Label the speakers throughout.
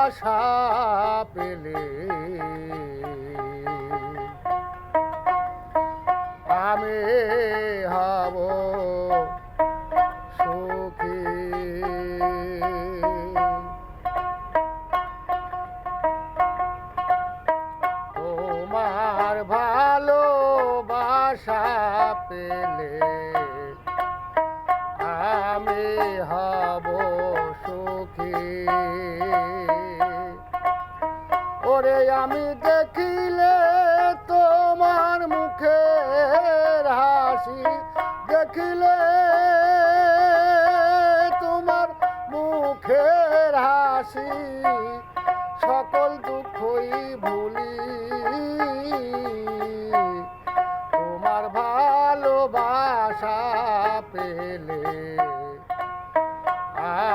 Speaker 1: ভালোবাসা পেলে আমি হব সুখী। তোমার ভালোবাসা পেলে আমি হব সুখী। ওরে আমি দেখিলে তোমার মুখের হাসি, দেখিলে তোমার মুখের হাসি, সকল দুঃখই ভুলি। তোমার ভালোবাসা পেলে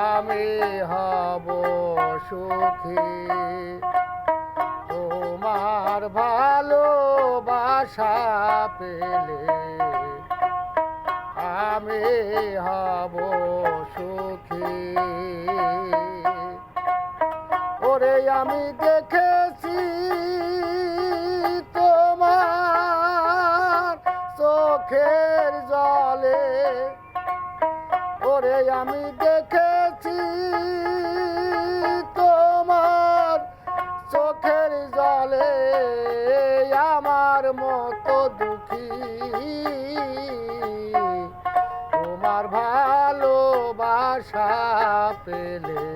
Speaker 1: আমি হব সুখী। তোমার ভালোবাসা পেলে আমি হব সুখী। ওরে আমি দেখেছি তোমার চোখের জলে, ওরে আমি দেখেছি তোমার চোখের জলে আমার মতো দুঃখী। তোমার ভালোবাসা পেলে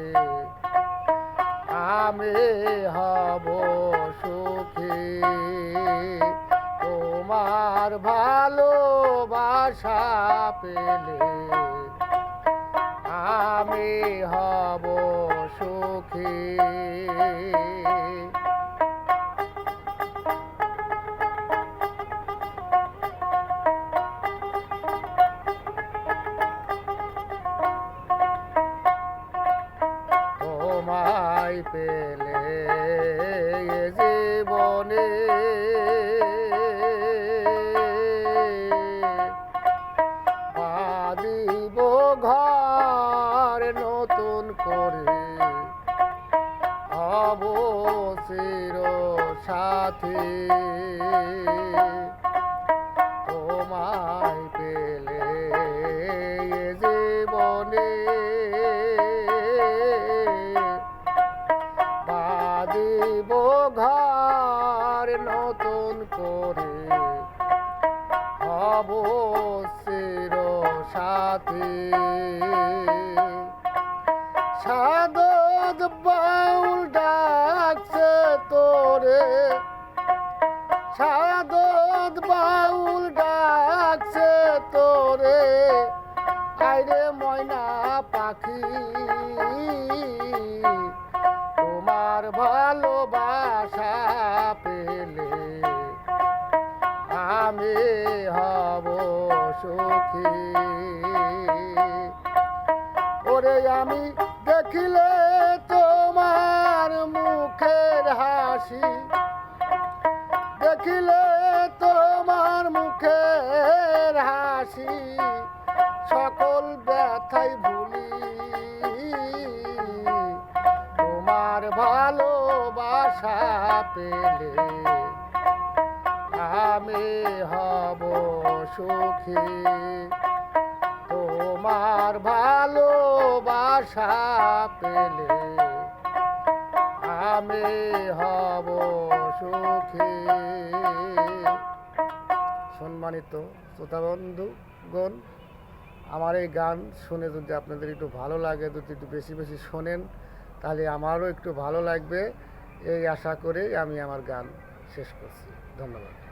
Speaker 1: আমি হব সুখী। তোমার ভালোবাসা পেলে আমি হব সুখী। তোমায় পেলে জীবনে বাঁধিব ঘর নতুন করে, হব চির সাথী। তোমায় পেলে জীবনে বাঁধিব ঘর নতুন করে, হব চির সাথী। সাধক বাউল ডাকছে তোরে, সাধক বাউল ডাকছে তোরে, আইরে ময়না পাখি। তোমার ভালোবাসা পেলে আমি হব সুখী। ওরে আমি দেখিলে তোমার মুখের হাসি, দেখিলে তোমার মুখের হাসি, সকল ব্যথাই ভুলি। তোমার ভালোবাসা পেলে আমি হব সুখী। তোমার ভালোবাসা পেলে আমি হব সুখী। সম্মানিত শ্রোতাবন্ধুগণ, আমার এই গান শুনে যদি আপনাদের একটু ভালো লাগে, যদি একটু বেশি বেশি শোনেন, তাহলে আমারও একটু ভালো লাগবে। এই আশা করেই আমি আমার গান শেষ করছি। ধন্যবাদ।